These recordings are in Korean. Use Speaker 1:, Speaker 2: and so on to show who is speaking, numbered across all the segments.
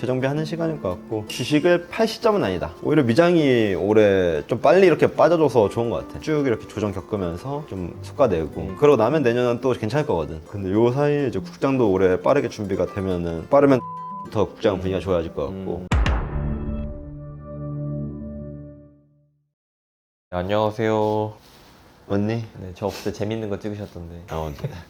Speaker 1: 재정비하는 시간일 것 같고 주식을 팔 시점은 아니다. 오히려 미장이 올해 좀 빨리 이렇게 빠져줘서 좋은 것 같아. 쭉 이렇게 조정 겪으면서 좀 솎아내고 그러고 나면 내년은 또 괜찮을 거거든. 근데 요 사이에 이제 국장도 올해 빠르게 준비가 되면은 빠르면 더 국장 분위기가 좋아질 것 같고.
Speaker 2: 안녕하세요.
Speaker 1: 언니?
Speaker 2: 네, 저 없을 때 재밌는 거 찍으셨던데.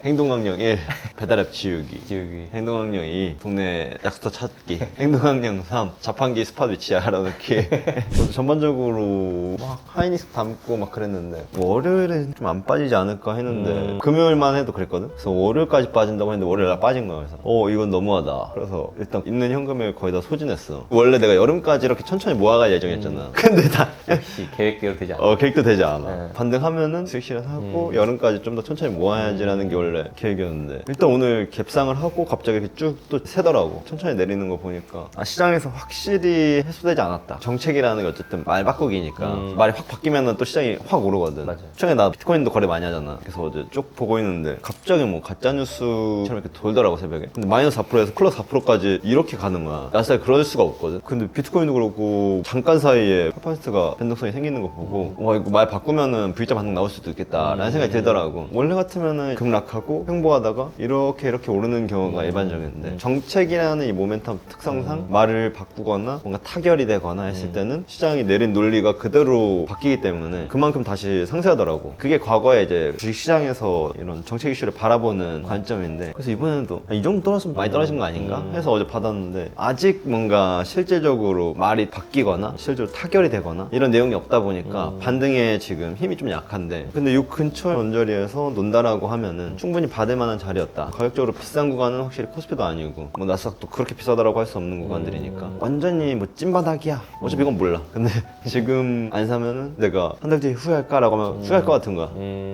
Speaker 1: 행동강령 1 배달앱 지우기,
Speaker 2: 지우기.
Speaker 1: 행동강령 2 동네 약수터 찾기, 행동강령 3 자판기 스팟 위치 알아놓기. 저도 전반적으로 막 하이닉스 담고 막 그랬는데 뭐 월요일에 좀 안 빠지지 않을까 했는데 금요일만 해도 그랬거든. 그래서 월요일까지 빠진다고 했는데 월요일 날 빠진 거야. 그래서 이건 너무하다. 그래서 일단 있는 현금을 거의 다 소진했어. 원래 내가 여름까지 이렇게 천천히 모아갈 예정이었잖아. 근데 다
Speaker 2: 역시 계획대로 되지 않아.
Speaker 1: 계획도 되지 않아.
Speaker 2: 네.
Speaker 1: 반등하면은 수익실현 하고 여름까지 좀 더 천천히 모아야지라는 게 원래 계획이었는데 일단 오늘 갭상을 하고 갑자기 이렇게 쭉 또 세더라고. 천천히 내리는 거 보니까 시장에서 확실히 해소되지 않았다. 정책이라는 게 어쨌든 말 바꾸기니까 말이 확 바뀌면은 또 시장이 확 오르거든.
Speaker 2: 맞아요.
Speaker 1: 최근에 나 비트코인도 거래 많이 하잖아. 그래서 어제 쭉 보고 있는데 갑자기 뭐 가짜뉴스처럼 이렇게 돌더라고 새벽에. 근데 마이너스 4%에서 플러스 4%까지 이렇게 가는 거야. 나스닥이 그럴 수가 없거든. 근데 비트코인도 그렇고 잠깐 사이에 8%가 변동성이 생기는 거 보고 와 이거 말 바꾸면은 V자 반등 나올 수도 있겠다라는 생각이 들더라고. 원래 같으면은 급락하고 횡보하다가 이렇게 오르는 경우가 일반적인데 정책이라는 이 모멘텀 특성상 말을 바꾸거나 뭔가 타결이 되거나 했을 때는 시장이 내린 논리가 그대로 바뀌기 때문에 그만큼 다시 상쇄하더라고. 그게 과거에 이제 주식시장에서 이런 정책 이슈를 바라보는 관점인데 그래서 이번에도 이 정도 떨어졌으면 많이 떨어진 거 아닌가 해서 어제 받았는데 아직 뭔가 실질적으로 말이 바뀌거나 실제로 타결이 되거나 이런 내용이 없다 보니까 반등에 지금 힘이 좀 약한데 근데 이 근처 언저리에서 논다라고 하면은 충분히 받을 만한 자리였다. 가격적으로 비싼 구간은 확실히 코스피도 아니고 뭐 나스닥도 그렇게 비싸다라고 할 수 없는 구간들이니까 완전히 뭐 찐바닥이야. 어차피 이건 몰라. 근데 지금 안 사면은 내가 한 달 뒤에 후회할까라고 하면 후회할 것 같은 거야.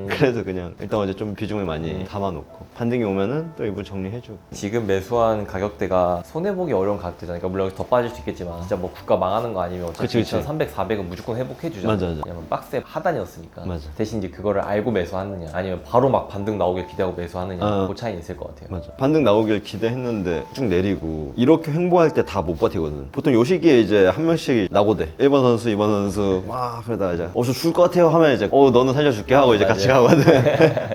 Speaker 1: 그래서 그냥 일단 어제 좀 비중을 많이 담아놓고 반등이 오면은 또 일부 정리해주고.
Speaker 2: 지금 매수한 가격대가 손해보기 어려운 가격대잖아요. 그러니까 물론 더 빠질 수 있겠지만 진짜 뭐 국가 망하는 거 아니면 어차피
Speaker 1: 그치, 그치.
Speaker 2: 2,300, 400은 무조건 회복해주잖아.
Speaker 1: 맞아.
Speaker 2: 왜냐면 박스의 하단이었으니까.
Speaker 1: 맞아.
Speaker 2: 대신 이제 그거를 알고 매수하느냐 아니면 바로 막 반등 나오길 기대하고 매수하느냐 그 차이는 있을 것 같아요.
Speaker 1: 맞아. 반등 나오길 기대했는데 쭉 내리고 이렇게 횡보할 때 다 못 버티거든. 보통 요 시기에 이제 한 명씩 나고대 1번 선수, 2번 선수 막 그러다 이제 저 줄 것 같아요 하면 이제 너는 살려줄게 하고 이제 같이 가거든.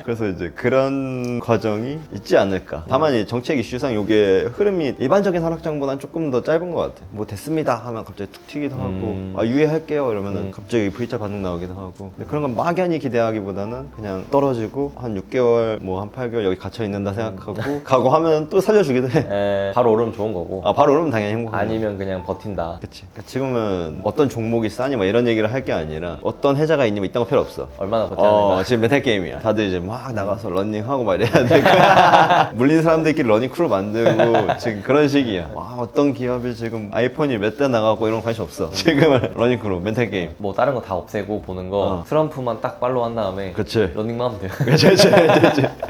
Speaker 1: 그래서 이제 그런 과정이 있지 않을까. 다만 이 정책 이슈상 요게 흐름이 일반적인 하락장보다는 조금 더 짧은 것 같아. 뭐 됐습니다 하면 갑자기 툭 튀기도 하고 유예할게요 이러면은 갑자기 V자 반등 나오기도 하고. 근데 그런 건 막연히 기대하기보다는 그냥 떨어지고 한 6개월 뭐 한 8개월 여기 갇혀 있는다 생각하고 가고 하면 또 살려주기도 해.
Speaker 2: 바로 오르면 좋은 거고
Speaker 1: 바로 오르면 당연히 행복한 거야.
Speaker 2: 아니면 그냥 버틴다.
Speaker 1: 그치. 그러니까 지금은 어떤 종목이 싸니 뭐 이런 얘기를 할 게 아니라 어떤 해자가 있니 뭐 이딴 거 필요 없어.
Speaker 2: 얼마나 버텨야
Speaker 1: 지금 메탈 게임이야. 다들 이제 막 나가서 러닝하고 막 이래야 되니까 물린 사람들끼리 러닝 크루 만들고 지금 그런 시기야. 어떤 기업이 지금 아이폰이 몇 대 나가고 이런 거 관심 없어. 지금은 러닝 크루, 메탈 게임.
Speaker 2: 뭐 다른 거 다 없애고 보는 거 트럼프만 딱 팔로우 한 다음에
Speaker 1: 그치.
Speaker 2: 러닝만 하면 돼요.
Speaker 1: 그치.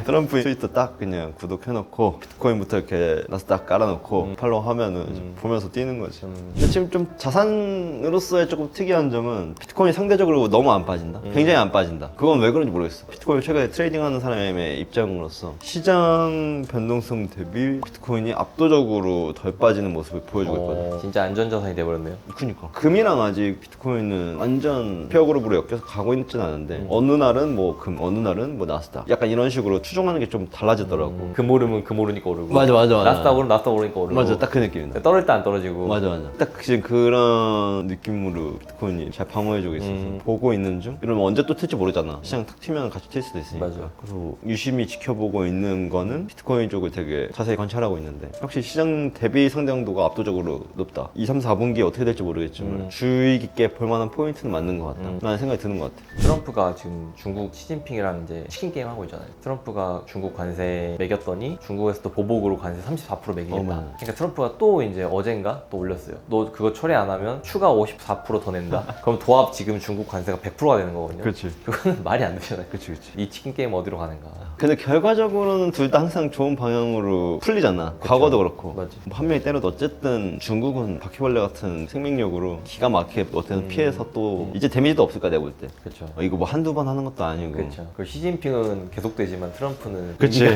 Speaker 1: 트럼프 트위터 딱 그냥 구독해놓고 비트코인부터 이렇게 나스닥 깔아놓고 팔로우 하면은 이제 보면서 뛰는 거지. 근데 지금 좀 자산으로서의 조금 특이한 점은 비트코인이 상대적으로 너무 안 빠진다. 굉장히 안 빠진다. 그건 왜 그런지 모르겠어. 비트코인 최근에 트레이딩하는 사람의 입장으로서 시장 변동성 대비 비트코인이 압도적으로 덜 빠지는 모습을 보여주고 있거든.
Speaker 2: 진짜 안전자산이 돼버렸네요.
Speaker 1: 그니까 금이랑 아직 비트코인은 완전 페어그룹으로 엮여서 가고 있진 않은데 어느 날은 뭐 금, 어느 날은 뭐 나스닥 약간 이런 식으로 추종하는 게 좀 달라지더라고.
Speaker 2: 금 오르면 금 오르니까 오르고
Speaker 1: 맞아.
Speaker 2: 나스닥 오르면 나스닥 오르니까 오르고
Speaker 1: 맞아, 딱 그 느낌이다.
Speaker 2: 떨어질 때 안 떨어지고
Speaker 1: 맞아. 딱 지금 그런 느낌으로 비트코인이 잘 방어해주고 있어서 보고 있는 중. 이러면 언제 또 튈지 모르잖아. 시장 탁 튀면 같이 튈 수도 있으니까.
Speaker 2: 맞아.
Speaker 1: 그래서 유심히 지켜보고 있는 거는 비트코인 쪽을 되게 자세히 관찰하고 있는데 확실히 시장 대비 상대형도가 압도적으로 높다. 2, 3, 4분기에 어떻게 될지 모르겠지만 주의 깊게 볼만한 포인트는 맞는 것 같다 라는 생각이 드는 것 같아.
Speaker 2: 트럼프가 지금 중국 시진핑이랑 이제 치킨 게임 하고 있잖아요. 트럼프가 중국 관세 매겼더니 중국에서 또 보복으로 관세 34% 매기겠다. 그러니까 트럼프가 또 이제 어젠가 또 올렸어요. 너 그거 처리 안 하면 추가 54% 더 낸다. 그럼 도합 지금 중국 관세가 100%가 되는 거거든요.
Speaker 1: 그렇지.
Speaker 2: 그거는 말이 안 되잖아요.
Speaker 1: 그치.
Speaker 2: 이 치킨 게임 어디로 가는가.
Speaker 1: 근데 결과적으로는 둘 다 항상 좋은 방향으로 풀리잖아. 과거도 그렇고.
Speaker 2: 맞지.
Speaker 1: 뭐한 명이 때려도 어쨌든 중국은 바퀴벌레 같은 생명력으로 기가 막히게 어떻게든 피해서 또 이제 데미지도 없을까 내가 볼 때.
Speaker 2: 그렇죠.
Speaker 1: 이거 뭐 한두 번 하는 것도 아니고.
Speaker 2: 그렇죠. 그 시진핑은 계속되지만 트럼프는
Speaker 1: 그치.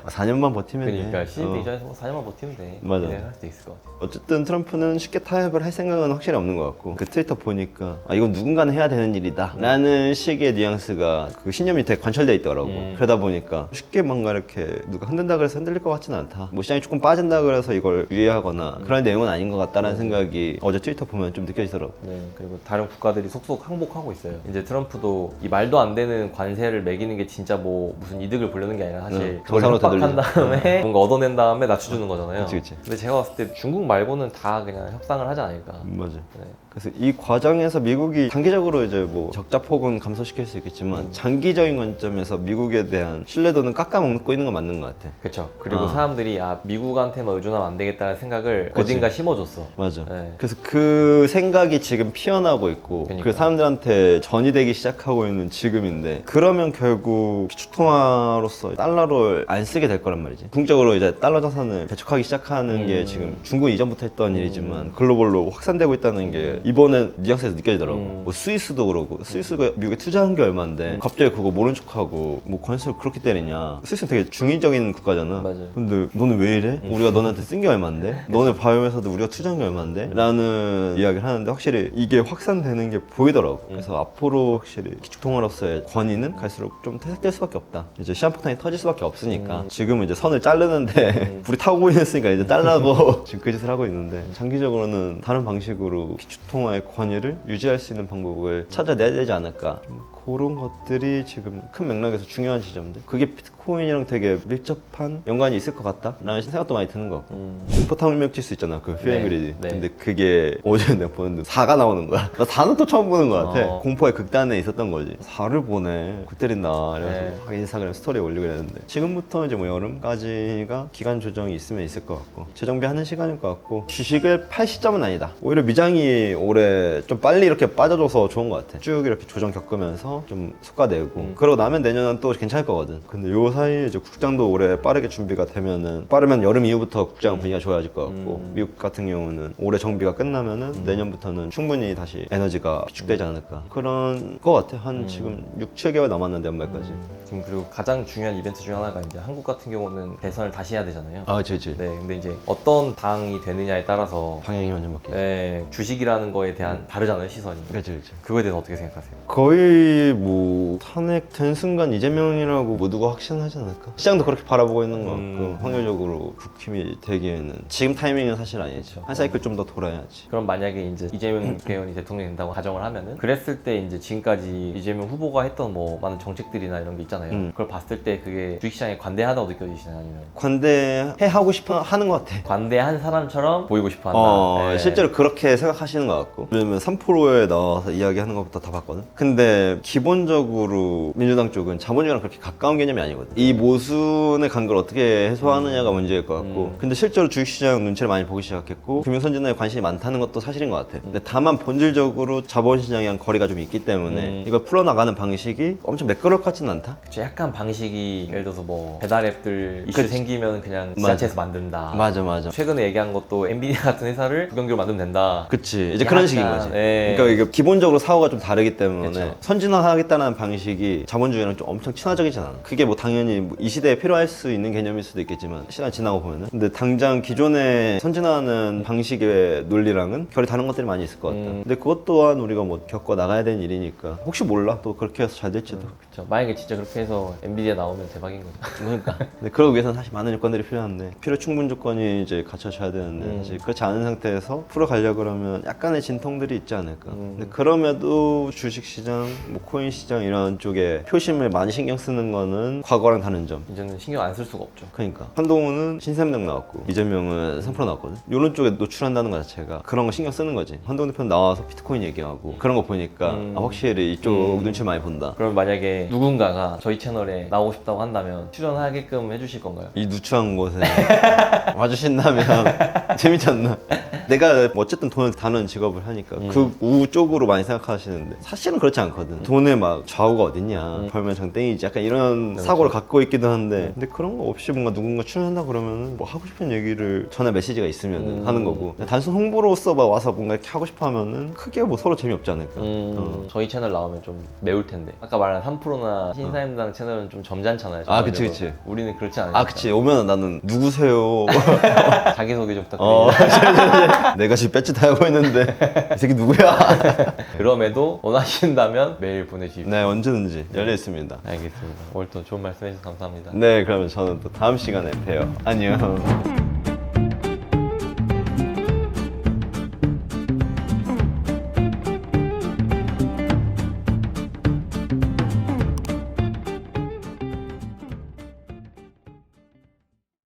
Speaker 1: 4년만 버티면
Speaker 2: 그러니까
Speaker 1: 돼.
Speaker 2: 시즌 이전에서 뭐 4년만 버티면 돼.
Speaker 1: 맞아.
Speaker 2: 할 수도 있을 것 같아.
Speaker 1: 어쨌든 트럼프는 쉽게 타협을 할 생각은 확실히 없는 것 같고 그 트위터 보니까 이건 누군가는 해야 되는 일이다 라는 식의 뉘앙스가 그 신념이 되게 관철돼 있더라고. 그러다 보니까 쉽게 뭔가 이렇게 누가 흔든다 그래서 흔들릴 것 같지는 않다. 뭐 시장이 조금 빠진다 그래서 이걸 유예하거나 그런 내용은 아닌 것 같다라는 생각이 어제 트위터 보면 좀 느껴지더라고.
Speaker 2: 네, 그리고 다른 국가들이 속속 항복하고 있어요. 이제 트럼프도 이 말도 안 되는 관세를 매기는 게 진짜 뭐 무슨 이득을 보려는 게 아니라 사실 그걸
Speaker 1: 정상으로
Speaker 2: 협박한
Speaker 1: 되돌리는.
Speaker 2: 다음에 뭔가 얻어낸 다음에 낮춰주는 거잖아요.
Speaker 1: 그치.
Speaker 2: 근데 제가 봤을 때 중국 말고는 다 그냥 협상을 하지 않을까.
Speaker 1: 맞아.
Speaker 2: 네.
Speaker 1: 그래서 이 과정에서 미국이 단기적으로 이제 뭐 적자폭은 감소시킬 수 있겠지만 장기적인 관점에서 미국에 대한 신뢰도는 깎아먹고 있는 건 맞는 것 같아.
Speaker 2: 그렇죠. 그리고 사람들이 미국한테만 의존하면 안 되겠다는 생각을
Speaker 1: 그치.
Speaker 2: 어딘가 심어줬어.
Speaker 1: 맞아.
Speaker 2: 네.
Speaker 1: 그래서 그 생각이 지금 피어나고 있고
Speaker 2: 그러니까.
Speaker 1: 그 사람들한테 전이되기 시작하고 있는 지금인데 그러면 결국 기축통화로서 달러를 안 쓰게 될 거란 말이지. 궁극적으로 이제 달러 자산을 배척하기 시작하는 게 지금 중국 이전부터 했던 일이지만 글로벌로 확산되고 있다는 게 이번에 뉘앙스에서 느껴지더라고. 뭐 스위스도 그러고 스위스가 미국에 투자한 게 얼마인데 갑자기 그거 모른 척하고 뭐 관세를 그렇게 때리냐. 스위스는 되게 중의적인 국가잖아.
Speaker 2: 맞아요.
Speaker 1: 근데 너는 왜 이래? 우리가 너네한테 쓴 게 얼마인데? 너네 바이오에서도 우리가 투자한 게 얼마인데? 라는 이야기를 하는데 확실히 이게 확산되는 게 보이더라고. 그래서 앞으로 확실히 기축통화로서의 권위는 갈수록 좀 퇴색될 수밖에 없다. 이제 시한폭탄이 터질 수밖에 없으니까 지금은 이제 선을 자르는데 불이 타고 있으니까 이제 잘라고 지금 그 짓을 하고 있는데 장기적으로는 다른 방식으로 기축통화의 권위를 유지할 수 있는 방법을 찾아내야 되지 않을까. 그런 것들이 지금 큰 맥락에서 중요한 지점들. 그게 비트코인이랑 되게 밀접한 연관이 있을 것 같다 라는 생각도 많이 드는 것 같고. 공포탐을 칠 수 있잖아, 그 퓨앵그리디.
Speaker 2: 네.
Speaker 1: 근데 그게 어제 내가 보는데 4가 나오는 거야. 나 4는 또 처음 보는 것 같아. 공포의 극단에 있었던 거지. 4를 보네. 그 때린다. 그래서 막 인스타그램 스토리에 올리고 그랬는데 지금부터 이제 뭐 여름까지가 기간 조정이 있으면 있을 것 같고 재정비하는 시간일 것 같고 주식을 팔 시점은 아니다. 오히려 미장이 올해 좀 빨리 이렇게 빠져줘서 좋은 것 같아. 쭉 이렇게 조정 겪으면서 좀 속가내고 그러고 나면 내년은 또 괜찮을 거거든. 근데 요 사이에 이제 국장도 올해 빠르게 준비가 되면은 빠르면 여름 이후부터 국장 분위기가 좋아질 것 같고 미국 같은 경우는 올해 정비가 끝나면은 내년부터는 충분히 다시 에너지가 비축되지 않을까 그런 것 같아. 한 지금 6, 7개월 남았는데 연말까지.
Speaker 2: 지금 그리고 가장 중요한 이벤트 중 하나가 이제 한국 같은 경우는 대선을 다시 해야 되잖아요.
Speaker 1: 아, 그치.
Speaker 2: 네, 근데 이제 어떤 당이 되느냐에 따라서
Speaker 1: 방향이 완전 바뀌어.
Speaker 2: 네, 주식이라는 거에 대한 다르잖아요, 시선이.
Speaker 1: 그치.
Speaker 2: 그거에 대해서 어떻게 생각하세요?
Speaker 1: 거의 뭐 탄핵된 순간 이재명이라고 모두가 확신하지 않을까? 시장도 그렇게 바라보고 있는 것 같고 확률적으로 국힘이 되기에는 지금 타이밍은 사실 아니죠. 한 사이클 좀 더 돌아야지.
Speaker 2: 그럼 만약에 이제 이재명 국회의원이 대통령이 된다고 가정을 하면은 그랬을 때 이제 지금까지 이재명 후보가 했던 뭐 많은 정책들이나 이런 게 있잖아요. 그걸 봤을 때 그게 주식시장에 관대하다고 느껴지시나요? 아니면
Speaker 1: 관대해 하고 싶어 하는 것 같아.
Speaker 2: 관대한 사람처럼 보이고 싶어 한다. 네.
Speaker 1: 실제로 그렇게 생각하시는 것 같고. 왜냐면 3%에 나와서 이야기하는 것부터 다 봤거든. 근데 기본적으로 민주당 쪽은 자본주의랑 그렇게 가까운 개념이 아니거든. 이 모순의 간걸 어떻게 해소하느냐가 문제일 것 같고. 근데 실제로 주식시장 눈치를 많이 보기 시작했고 금융선진화에 관심이 많다는 것도 사실인 것 같아. 근데 다만 본질적으로 자본시장이랑 거리가 좀 있기 때문에 이걸 풀어나가는 방식이 엄청 매끄러울 것 같지는 않다.
Speaker 2: 약간 방식이 예를 들어서 뭐 배달앱들 이슈
Speaker 1: 그치.
Speaker 2: 생기면 그냥
Speaker 1: 맞아.
Speaker 2: 지자체에서 만든다.
Speaker 1: 맞아.
Speaker 2: 최근에 얘기한 것도 엔비디아 같은 회사를 국영기로 만들면 된다.
Speaker 1: 그치. 이제 그런 식인 거지.
Speaker 2: 네.
Speaker 1: 그러니까 이게 기본적으로 사고가 좀 다르기 때문에
Speaker 2: 그쵸.
Speaker 1: 선진화하겠다는 방식이 자본주의랑 좀 엄청 친화적이진 않아. 그게 뭐 당연히 뭐이 시대에 필요할 수 있는 개념일 수도 있겠지만 시간이 지나고 보면은. 근데 당장 기존의 선진화하는 방식의 논리랑은 결이 다른 것들이 많이 있을 것 같다. 근데 그것 또한 우리가 뭐 겪어 나가야 되는 일이니까 혹시 몰라. 또 그렇게 해서 잘 될지도.
Speaker 2: 그렇죠. 만약에 진짜 그렇게 해서 엔비디아 나오면 대박인 거죠.
Speaker 1: 그러니까. 근데 그러기 위해서는 사실 많은 요건들이 필요한데 필요 충분 조건이 이제 갖춰져야 되는데 사실 그렇지 않은 상태에서 풀어가려고 그러면 약간의 진통들이 있지 않을까. 근데 그럼에도 주식시장, 뭐 코인시장 이런 쪽에 표심을 많이 신경 쓰는 거는 과거랑 다른 점.
Speaker 2: 이제는 신경 안 쓸 수가 없죠.
Speaker 1: 그러니까 한동훈은 신세명 나왔고 이재명은 3% 나왔거든. 이런 쪽에 노출한다는 것 자체가 그런 거 신경 쓰는 거지. 한동훈 대표 나와서 비트코인 얘기하고 그런 거 보니까 확실히 이쪽 눈치를 많이 본다.
Speaker 2: 그럼 만약에 누군가가 저희 채널에 나오고 싶다고 한다면 출연하게끔 해주실 건가요?
Speaker 1: 이 누추한 곳에 와주신다면 재밌지 않나? 내가 어쨌든 돈을 다루는 직업을 하니까 그 우쪽으로 많이 생각하시는데 사실은 그렇지 않거든. 돈을 돈에 막 좌우가 어딨냐 벌면 장땡이지 약간 이런 사고를 갖고 있기도 한데 근데 그런 거 없이 뭔가 누군가 출연한다 그러면 뭐 하고 싶은 얘기를 전에 메시지가 있으면 하는 거고 단순 홍보로서 막 와서 뭔가 이렇게 하고 싶어 하면은 크게 뭐 서로 재미없지 않을까.
Speaker 2: 저희 채널 나오면 좀 매울 텐데 아까 말한 3%나 신사임당 채널은 좀 점잖잖아요.
Speaker 1: 아, 그치,
Speaker 2: 전반적으로.
Speaker 1: 그치.
Speaker 2: 우리는 그렇지 않으니까.
Speaker 1: 아 그치 오면 나는 누구세요.
Speaker 2: 자기소개 좀 부탁드립니다.
Speaker 1: 내가 지금 배지 다 하고 있는데 이 새끼 누구야.
Speaker 2: 그럼에도 원하신다면 메일 보내주십시오.
Speaker 1: 네 언제든지 열려 있습니다.
Speaker 2: 알겠습니다. 오늘 또 좋은 말씀 해주셔서 감사합니다.
Speaker 1: 네 그러면 저는 또 다음 시간에 봬요. 안녕.